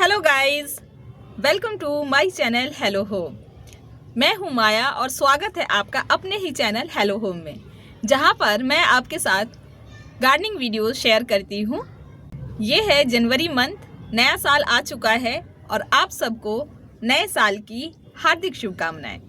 Hello guys, welcome to my channel hello home. मैं हूं माया और स्वागत है आपका अपने ही चैनल हेलो होम में, जहां पर मैं आपके साथ गार्डनिंग वीडियोस शेयर करती हूं। ये है जनवरी मंथ, नया साल आ चुका है और आप सबको नए साल की हार्दिक शुभकामनाएं।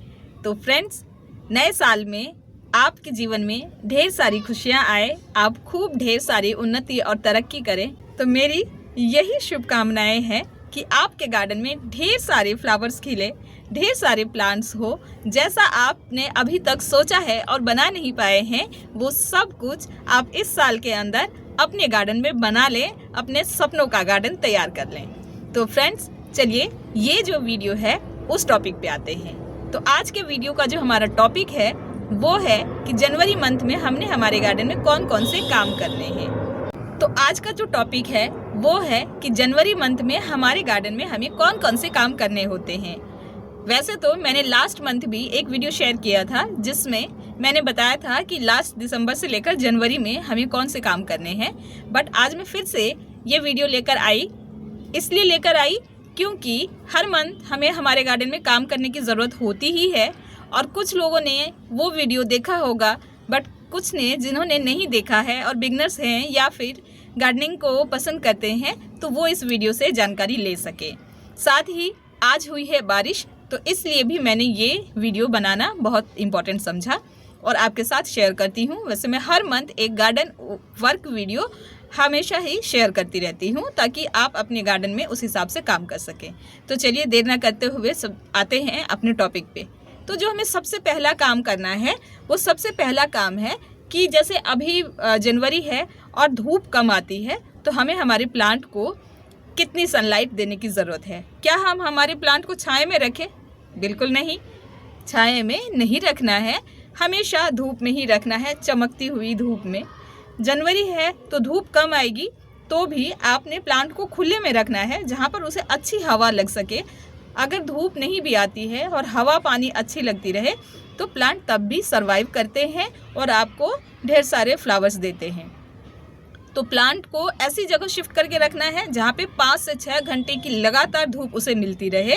तो फ्रेंड्स, नए साल में आपके जीवन में ढेर सारी खुशियां आए, आप खूब ढेर सारी उन्नति और तरक्की करें। तो मेरी यही शुभकामनाएं हैं कि आपके गार्डन में ढेर सारे फ्लावर्स खिले, ढेर सारे प्लांट्स हो। जैसा आपने अभी तक सोचा है और बना नहीं पाए हैं, वो सब कुछ आप इस साल के अंदर अपने गार्डन में बना लें, अपने सपनों का गार्डन तैयार कर लें। तो फ्रेंड्स, चलिए ये जो वीडियो है उस टॉपिक पे आते हैं। तो आज के वीडियो का जो हमारा टॉपिक है वो है कि जनवरी मंथ में हमने हमारे गार्डन में कौन कौन से काम करने हैं। तो आज का जो टॉपिक है वो है कि जनवरी मंथ में हमारे गार्डन में हमें कौन कौन से काम करने होते हैं। वैसे तो मैंने लास्ट मंथ भी एक वीडियो शेयर किया था जिसमें मैंने बताया था कि लास्ट दिसंबर से लेकर जनवरी में हमें कौन से काम करने हैं, बट आज मैं फिर से ये वीडियो लेकर आई। इसलिए लेकर आई क्योंकि हर मंथ हमें हमारे गार्डन में काम करने की ज़रूरत होती ही है और कुछ लोगों ने वो वीडियो देखा होगा, बट कुछ ने जिन्होंने नहीं देखा है और बिगनर्स हैं या फिर गार्डनिंग को पसंद करते हैं, तो वो इस वीडियो से जानकारी ले सके। साथ ही आज हुई है बारिश, तो इसलिए भी मैंने ये वीडियो बनाना बहुत इम्पोर्टेंट समझा और आपके साथ शेयर करती हूँ। वैसे मैं हर मंथ एक गार्डन वर्क वीडियो हमेशा ही शेयर करती रहती हूँ ताकि आप अपने गार्डन में उस हिसाब से काम कर सकें। तो चलिए देर ना करते हुए सब आते हैं अपने टॉपिक पे। तो जो हमें सबसे पहला काम करना है वो सबसे पहला काम है कि जैसे अभी जनवरी है और धूप कम आती है, तो हमें हमारे प्लांट को कितनी सनलाइट देने की ज़रूरत है। क्या हम हमारे प्लांट को छाया में रखें? बिल्कुल नहीं, छाया में नहीं रखना है, हमेशा धूप में ही रखना है, चमकती हुई धूप में। जनवरी है तो धूप कम आएगी, तो भी आपने प्लांट को खुले में रखना है जहाँ पर उसे अच्छी हवा लग सके। अगर धूप नहीं भी आती है और हवा पानी अच्छी लगती रहे तो प्लांट तब भी सरवाइव करते हैं और आपको ढेर सारे फ्लावर्स देते हैं। तो प्लांट को ऐसी जगह शिफ्ट करके रखना है जहाँ पे 5 से 6 घंटे की लगातार धूप उसे मिलती रहे।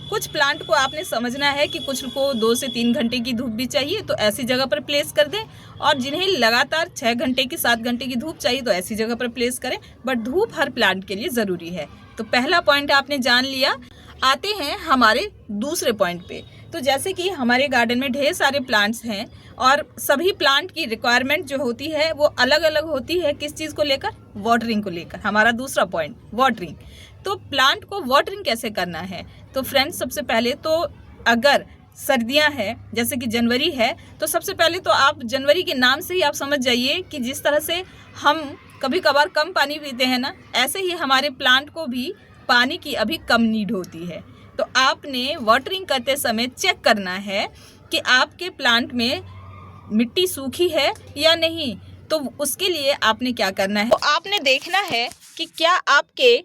कुछ प्लांट को आपने समझना है कि कुछ को 2 से 3 घंटे की धूप भी चाहिए, तो ऐसी जगह पर प्लेस कर दें, और जिन्हें लगातार 6 घंटे की 7 घंटे की धूप चाहिए तो ऐसी जगह पर प्लेस करें। बट धूप हर प्लांट के लिए ज़रूरी है। तो पहला पॉइंट आपने जान लिया। आते हैं हमारे दूसरे पॉइंट पे। तो जैसे कि हमारे गार्डन में ढेर सारे प्लांट्स हैं और सभी प्लांट की रिक्वायरमेंट जो होती है वो अलग अलग होती है। किस चीज़ को लेकर? वाटरिंग को लेकर। हमारा दूसरा पॉइंट वाटरिंग। तो प्लांट को वाटरिंग कैसे करना है? तो फ्रेंड्स, सबसे पहले तो अगर सर्दियां हैं जैसे कि जनवरी है, तो सबसे पहले तो आप जनवरी के नाम से ही आप समझ जाइए कि जिस तरह से हम कभी कभार कम पानी पीते हैं ना, ऐसे ही हमारे प्लांट को भी पानी की अभी कम नीड होती है। तो आपने वाटरिंग करते समय चेक करना है कि आपके प्लांट में मिट्टी सूखी है या नहीं। तो उसके लिए आपने क्या करना है, तो आपने देखना है कि क्या आपके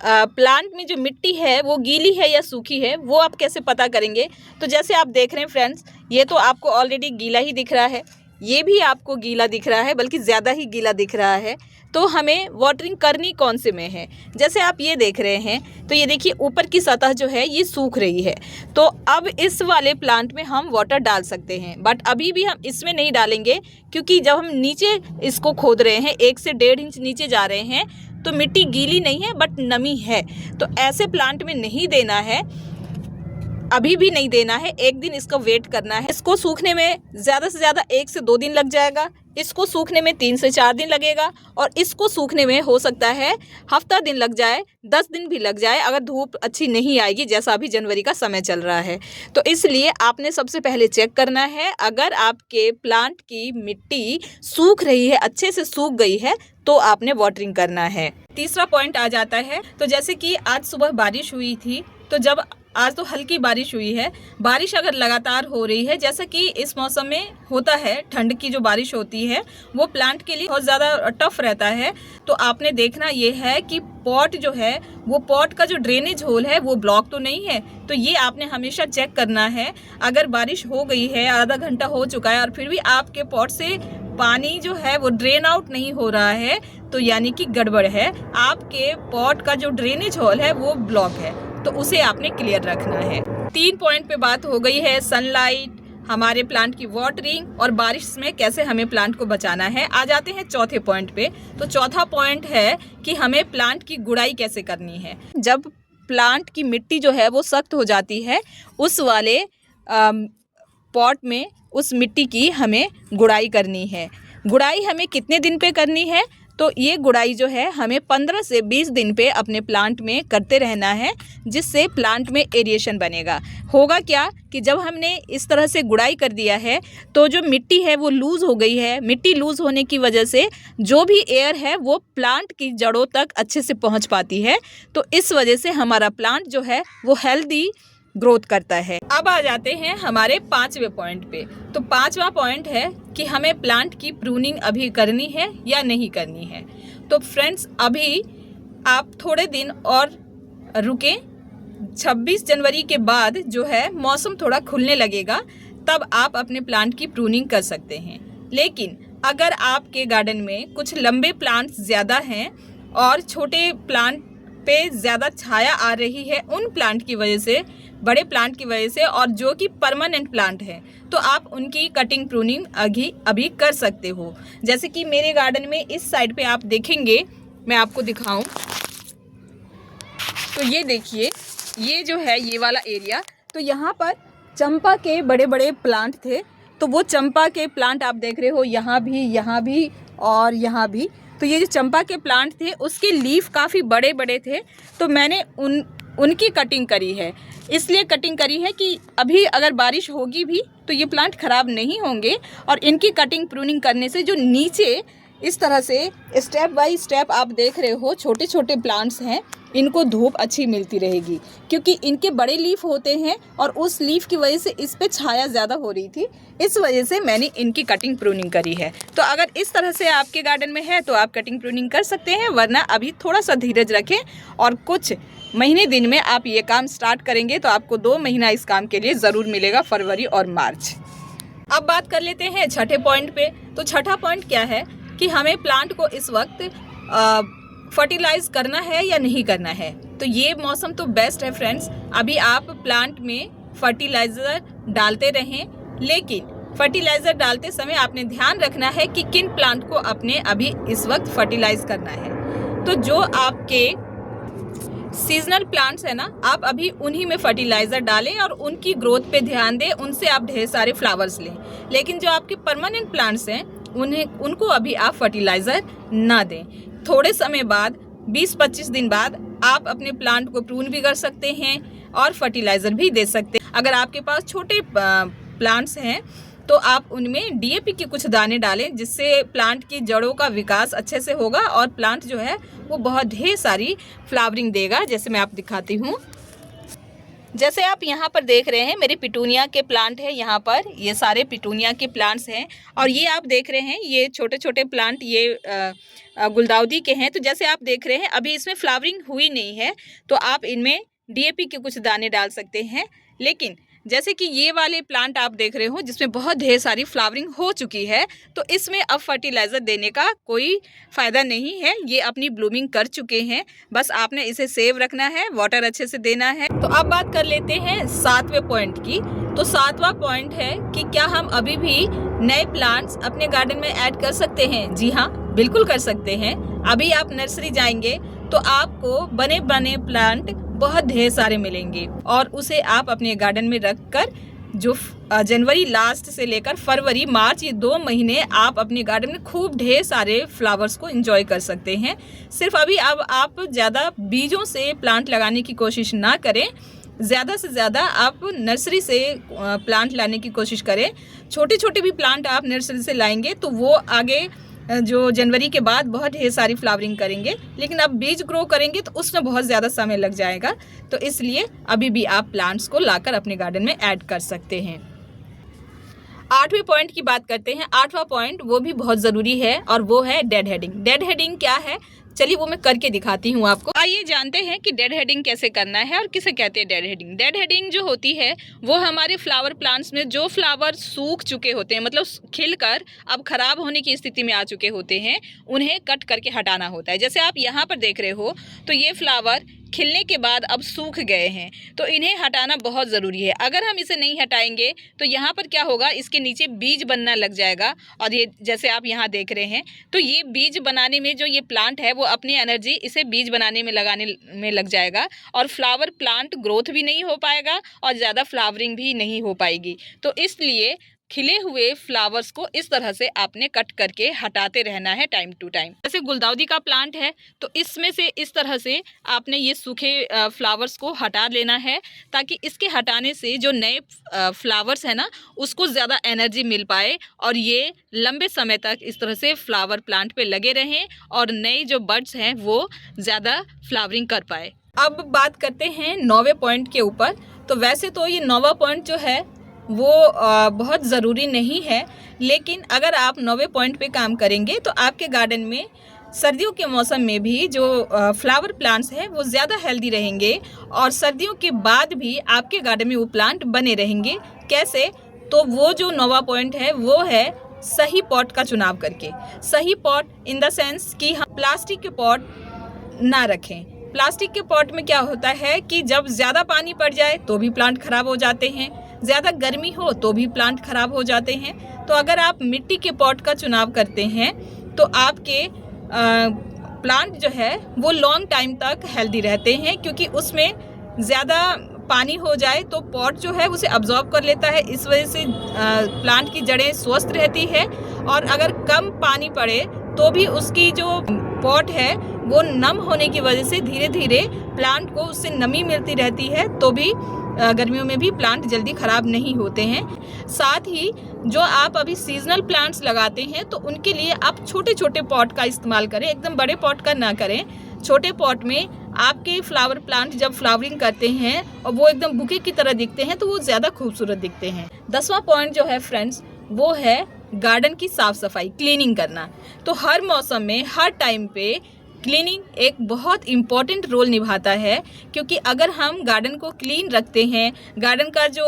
प्लांट में जो मिट्टी है वो गीली है या सूखी है। वो आप कैसे पता करेंगे? तो जैसे आप देख रहे हैं फ्रेंड्स, ये तो आपको ऑलरेडी गीला ही दिख रहा है, ये भी आपको गीला दिख रहा है, बल्कि ज़्यादा ही गीला दिख रहा है। तो हमें वाटरिंग करनी कौन से में है? जैसे आप ये देख रहे हैं, तो ये देखिए ऊपर की सतह जो है ये सूख रही है। तो अब इस वाले प्लांट में हम वाटर डाल सकते हैं, बट अभी भी हम इसमें नहीं डालेंगे क्योंकि जब हम नीचे इसको खोद रहे हैं, 1 से 1.5 इंच नीचे जा रहे हैं, तो मिट्टी गीली नहीं है बट नमी है। तो ऐसे प्लांट में नहीं देना है, अभी भी नहीं देना है। एक दिन इसका वेट करना है। इसको सूखने में ज़्यादा से ज़्यादा 1 से 2 दिन लग जाएगा, इसको सूखने में 3 से 4 दिन लगेगा, और इसको सूखने में हो सकता है हफ्ता दिन लग जाए, 10 दिन भी लग जाए अगर धूप अच्छी नहीं आएगी, जैसा अभी जनवरी का समय चल रहा है। तो इसलिए आपने सबसे पहले चेक करना है, अगर आपके प्लांट की मिट्टी सूख रही है, अच्छे से सूख गई है, तो आपने वाटरिंग करना है। तीसरा पॉइंट आ जाता है। तो जैसे कि आज सुबह बारिश हुई थी, तो जब आज तो हल्की बारिश हुई है, बारिश अगर लगातार हो रही है, जैसा कि इस मौसम में होता है, ठंड की जो बारिश होती है वो प्लांट के लिए बहुत ज़्यादा टफ रहता है। तो आपने देखना ये है कि पॉट जो है, वो पॉट का जो ड्रेनेज होल है वो ब्लॉक तो नहीं है। तो ये आपने हमेशा चेक करना है। अगर बारिश हो गई है, आधा घंटा हो चुका है और फिर भी आपके पॉट से पानी जो है वो ड्रेन आउट नहीं हो रहा है तो यानी कि गड़बड़ है, आपके पॉट का जो ड्रेनेज होल है वो ब्लॉक है, तो उसे आपने क्लियर रखना है। 3 पॉइंट पे बात हो गई है, सनलाइट, हमारे प्लांट की वाटरिंग और बारिश में कैसे हमें प्लांट को बचाना है। आ जाते हैं चौथे पॉइंट पे। तो चौथा पॉइंट है कि हमें प्लांट की गुड़ाई कैसे करनी है। जब प्लांट की मिट्टी जो है वो सख्त हो जाती है, उस वाले पॉट में उस मिट्टी की हमें गुड़ाई करनी है। गुड़ाई हमें कितने दिन पे करनी है, तो ये गुड़ाई जो है हमें 15 से 20 दिन पे अपने प्लांट में करते रहना है, जिससे प्लांट में एरिएशन बनेगा। होगा क्या कि जब हमने इस तरह से गुड़ाई कर दिया है तो जो मिट्टी है वो लूज़ हो गई है। मिट्टी लूज़ होने की वजह से जो भी एयर है वो प्लांट की जड़ों तक अच्छे से पहुंच पाती है, तो इस वजह से हमारा प्लांट जो है वो हेल्दी ग्रोथ करता है। अब आ जाते हैं हमारे 5वें पॉइंट पे। तो 5वां पॉइंट है कि हमें प्लांट की प्रूनिंग अभी करनी है या नहीं करनी है। तो फ्रेंड्स, अभी आप थोड़े दिन और रुकें, 26 जनवरी के बाद जो है मौसम थोड़ा खुलने लगेगा, तब आप अपने प्लांट की प्रूनिंग कर सकते हैं। लेकिन अगर आपके गार्डन में कुछ लंबे प्लांट्स ज़्यादा हैं और छोटे प्लांट पे ज़्यादा छाया आ रही है उन प्लांट की वजह से, बड़े प्लांट की वजह से, और जो कि परमानेंट प्लांट है, तो आप उनकी कटिंग प्रूनिंग अभी कर सकते हो। जैसे कि मेरे गार्डन में इस साइड पे आप देखेंगे, मैं आपको दिखाऊं तो ये देखिए, ये जो है ये वाला एरिया, तो यहाँ पर चंपा के बड़े बड़े प्लांट थे। तो वो चंपा के प्लांट आप देख रहे हो, यहाँ भी और यहाँ भी। तो ये जो चंपा के प्लांट थे उसके लीफ काफ़ी बड़े बड़े थे, तो मैंने उनकी कटिंग करी है। इसलिए कटिंग करी है कि अभी अगर बारिश होगी भी तो ये प्लांट ख़राब नहीं होंगे, और इनकी कटिंग प्रूनिंग करने से जो नीचे इस तरह से स्टेप बाय स्टेप आप देख रहे हो छोटे छोटे प्लांट्स हैं, इनको धूप अच्छी मिलती रहेगी, क्योंकि इनके बड़े लीफ होते हैं और उस लीफ की वजह से इस पे छाया ज़्यादा हो रही थी, इस वजह से मैंने इनकी कटिंग प्रूनिंग करी है। तो अगर इस तरह से आपके गार्डन में है तो आप कटिंग प्रूनिंग कर सकते हैं, वरना अभी थोड़ा सा धीरज रखें और कुछ महीने दिन में आप ये काम स्टार्ट करेंगे तो आपको 2 महीना इस काम के लिए ज़रूर मिलेगा, फरवरी और मार्च। अब बात कर लेते हैं छठे पॉइंट पे। तो छठा पॉइंट क्या है कि हमें प्लांट को इस वक्त फर्टिलाइज करना है या नहीं करना है। तो ये मौसम तो बेस्ट है फ्रेंड्स, अभी आप प्लांट में फर्टिलाइज़र डालते रहें, लेकिन फर्टिलाइज़र डालते समय आपने ध्यान रखना है कि किन प्लांट को आपने अभी इस वक्त फर्टिलाइज करना है। तो जो आपके सीजनल प्लांट्स है ना, आप अभी उन्हीं में फर्टिलाइज़र डालें और उनकी ग्रोथ पे ध्यान दें, उनसे आप ढेर सारे फ्लावर्स लें। लेकिन जो आपके परमानेंट प्लांट्स हैं उनको अभी आप फर्टिलाइज़र ना दें। थोड़े समय बाद 20-25 दिन बाद आप अपने प्लांट को प्रून भी कर सकते हैं और फर्टिलाइज़र भी दे सकते हैं। अगर आपके पास छोटे प्लांट्स हैं तो आप उनमें डीएपी के कुछ दाने डालें, जिससे प्लांट की जड़ों का विकास अच्छे से होगा और प्लांट जो है वो बहुत ढेर सारी फ्लावरिंग देगा। जैसे मैं आप दिखाती हूँ, जैसे आप यहाँ पर देख रहे हैं मेरे पिटूनिया के प्लांट है, यहाँ पर ये सारे पिटूनिया के प्लांट्स हैं, और ये आप देख रहे हैं ये छोटे छोटे प्लांट ये गुलदाउदी के हैं। तो जैसे आप देख रहे हैं अभी इसमें फ्लावरिंग हुई नहीं है, तो आप इनमें डीएपी के कुछ दाने डाल सकते हैं। लेकिन जैसे कि ये वाले प्लांट आप देख रहे हो जिसमें बहुत ढेर सारी फ्लावरिंग हो चुकी है, तो इसमें अब फर्टिलाइज़र देने का कोई फ़ायदा नहीं है, ये अपनी ब्लूमिंग कर चुके हैं, बस आपने इसे सेव रखना है, वाटर अच्छे से देना है। तो अब बात कर लेते हैं 7वें पॉइंट की। तो 7वां पॉइंट है कि क्या हम अभी भी नए प्लांट्स अपने गार्डन में ऐड कर सकते हैं। जी हाँ, बिल्कुल कर सकते हैं। अभी आप नर्सरी जाएंगे तो आपको बने बने प्लांट बहुत ढेर सारे मिलेंगे, और उसे आप अपने गार्डन में रखकर जो जनवरी लास्ट से लेकर फरवरी मार्च ये 2 महीने आप अपने गार्डन में खूब ढेर सारे फ्लावर्स को एंजॉय कर सकते हैं। सिर्फ अभी अब आप ज़्यादा बीजों से प्लांट लगाने की कोशिश ना करें, ज़्यादा से ज़्यादा आप नर्सरी से प्लांट लाने की कोशिश करें। छोटे छोटे भी प्लांट आप नर्सरी से लाएंगे तो वो आगे जो जनवरी के बाद बहुत ढेर सारी फ्लावरिंग करेंगे, लेकिन अब बीज ग्रो करेंगे तो उसमें बहुत ज़्यादा समय लग जाएगा। तो इसलिए अभी भी आप प्लांट्स को लाकर अपने गार्डन में ऐड कर सकते हैं। 8वें पॉइंट की बात करते हैं। 8वां पॉइंट वो भी बहुत ज़रूरी है और वो है डेड हेडिंग। डेड हेडिंग क्या है? चलिए वो मैं करके दिखाती हूँ आपको। आइए जानते हैं कि डेड हेडिंग कैसे करना है और किसे कहते हैं डेड हेडिंग। डेड हेडिंग जो होती है वो हमारे फ्लावर प्लांट्स में जो फ्लावर सूख चुके होते हैं, मतलब खिलकर अब खराब होने की स्थिति में आ चुके होते हैं, उन्हें कट करके हटाना होता है। जैसे आप यहाँ पर देख रहे हो तो ये फ्लावर खिलने के बाद अब सूख गए हैं, तो इन्हें हटाना बहुत ज़रूरी है। अगर हम इसे नहीं हटाएंगे तो यहाँ पर क्या होगा, इसके नीचे बीज बनना लग जाएगा। और ये जैसे आप यहाँ देख रहे हैं तो ये बीज बनाने में जो ये प्लांट है वो अपनी एनर्जी इसे बीज बनाने में लगाने में लग जाएगा और फ्लावर प्लांट ग्रोथ भी नहीं हो पाएगा और ज़्यादा फ्लावरिंग भी नहीं हो पाएगी। तो इसलिए खिले हुए फ्लावर्स को इस तरह से आपने कट करके हटाते रहना है टाइम टू टाइम। जैसे गुलदाउदी का प्लांट है तो इसमें से इस तरह से आपने ये सूखे फ्लावर्स को हटा लेना है, ताकि इसके हटाने से जो नए फ्लावर्स है ना उसको ज़्यादा एनर्जी मिल पाए और ये लंबे समय तक इस तरह से फ्लावर प्लांट पे लगे रहें और नए जो बड्स हैं वो ज़्यादा फ्लावरिंग कर पाए। अब बात करते हैं 9वें पॉइंट के ऊपर। तो वैसे तो ये 9वां पॉइंट जो है वो बहुत ज़रूरी नहीं है, लेकिन अगर आप 9वें पॉइंट पे काम करेंगे तो आपके गार्डन में सर्दियों के मौसम में भी जो फ्लावर प्लांट्स हैं वो ज़्यादा हेल्दी रहेंगे और सर्दियों के बाद भी आपके गार्डन में वो प्लांट बने रहेंगे। कैसे? तो वो जो 9वां पॉइंट है वो है सही पॉट का चुनाव करके। सही पॉट इन द सेंस कि हम प्लास्टिक के पॉट ना रखें। प्लास्टिक के पॉट में क्या होता है कि जब ज़्यादा पानी पड़ जाए तो भी प्लांट खराब हो जाते हैं, ज़्यादा गर्मी हो तो भी प्लांट खराब हो जाते हैं। तो अगर आप मिट्टी के पॉट का चुनाव करते हैं तो आपके प्लांट जो है वो लॉन्ग टाइम तक हेल्दी रहते हैं, क्योंकि उसमें ज़्यादा पानी हो जाए तो पॉट जो है उसे अब्जॉर्ब कर लेता है। इस वजह से प्लांट की जड़ें स्वस्थ रहती है और अगर कम पानी पड़े तो भी उसकी जो पॉट है वो नम होने की वजह से धीरे धीरे प्लांट को उससे नमी मिलती रहती है, तो भी गर्मियों में भी प्लांट जल्दी ख़राब नहीं होते हैं। साथ ही जो आप अभी सीजनल प्लांट्स लगाते हैं तो उनके लिए आप छोटे छोटे पॉट का इस्तेमाल करें, एकदम बड़े पॉट का ना करें। छोटे पॉट में आपके फ्लावर प्लांट जब फ्लावरिंग करते हैं और वो एकदम बुके की तरह दिखते हैं तो वो ज़्यादा खूबसूरत दिखते हैं। 10वां पॉइंट जो है फ्रेंड्स वो है गार्डन की साफ़ सफाई, क्लीनिंग करना। तो हर मौसम में हर टाइम पे क्लीनिंग एक बहुत इम्पॉर्टेंट रोल निभाता है, क्योंकि अगर हम गार्डन को क्लीन रखते हैं, गार्डन का जो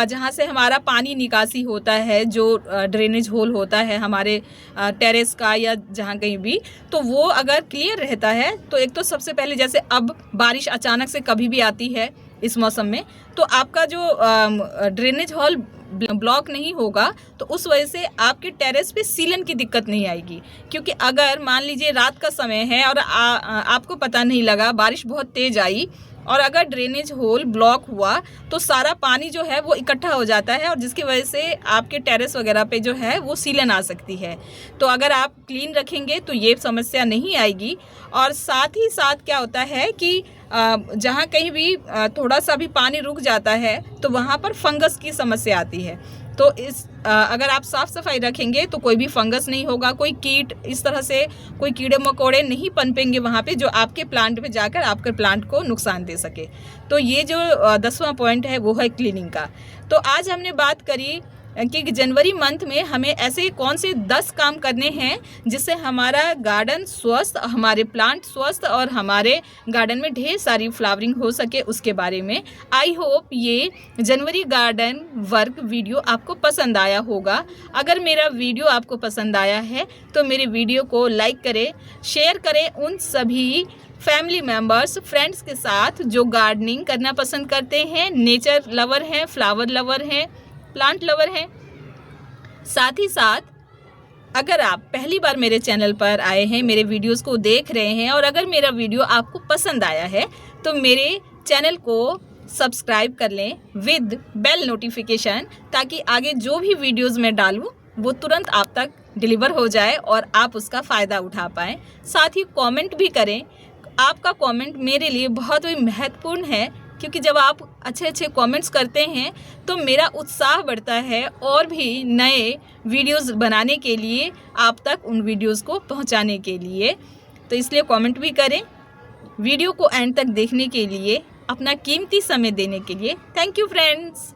जहाँ से हमारा पानी निकासी होता है, जो ड्रेनेज होल होता है हमारे टेरेस का या जहाँ कहीं भी, तो वो अगर क्लियर रहता है तो एक तो सबसे पहले जैसे अब बारिश अचानक से कभी भी आती है इस मौसम में, तो आपका जो ड्रेनेज होल ब्लॉक नहीं होगा तो उस वजह से आपके टेरेस पे सीलन की दिक्कत नहीं आएगी। क्योंकि अगर मान लीजिए रात का समय है और आपको पता नहीं लगा, बारिश बहुत तेज़ आई और अगर ड्रेनेज होल ब्लॉक हुआ तो सारा पानी जो है वो इकट्ठा हो जाता है और जिसकी वजह से आपके टेरेस वगैरह पे जो है वो सीलन आ सकती है। तो अगर आप क्लीन रखेंगे तो ये समस्या नहीं आएगी। और साथ ही साथ क्या होता है कि जहाँ कहीं भी थोड़ा सा भी पानी रुक जाता है तो वहाँ पर फंगस की समस्या आती है। तो अगर आप साफ़ सफाई रखेंगे तो कोई भी फंगस नहीं होगा, कोई कीट इस तरह से कोई कीड़े मकोड़े नहीं पनपेंगे वहाँ पे जो आपके प्लांट पे जाकर आपके प्लांट को नुकसान दे सके। तो ये जो 10वां पॉइंट है वो है क्लीनिंग का। तो आज हमने बात करी कि जनवरी मंथ में हमें ऐसे कौन से 10 काम करने हैं जिससे हमारा गार्डन स्वस्थ, हमारे प्लांट स्वस्थ और हमारे गार्डन में ढेर सारी फ्लावरिंग हो सके, उसके बारे में। आई होप ये जनवरी गार्डन वर्क वीडियो आपको पसंद आया होगा। अगर मेरा वीडियो आपको पसंद आया है तो मेरे वीडियो को लाइक करें, शेयर करें उन सभी फैमिली मेम्बर्स, फ्रेंड्स के साथ जो गार्डनिंग करना पसंद करते हैं, नेचर लवर हैं, फ्लावर लवर हैं, प्लांट लवर हैं। साथ ही साथ अगर आप पहली बार मेरे चैनल पर आए हैं, मेरे वीडियोस को देख रहे हैं और अगर मेरा वीडियो आपको पसंद आया है तो मेरे चैनल को सब्सक्राइब कर लें विद बेल नोटिफिकेशन, ताकि आगे जो भी वीडियोस मैं डालूं वो तुरंत आप तक डिलीवर हो जाए और आप उसका फ़ायदा उठा पाएँ। साथ ही कमेंट भी करें। आपका कमेंट मेरे लिए बहुत ही महत्वपूर्ण है, क्योंकि जब आप अच्छे अच्छे कमेंट्स करते हैं तो मेरा उत्साह बढ़ता है और भी नए वीडियोस बनाने के लिए, आप तक उन वीडियोस को पहुंचाने के लिए। तो इसलिए कमेंट भी करें। वीडियो को एंड तक देखने के लिए, अपना कीमती समय देने के लिए थैंक यू फ्रेंड्स।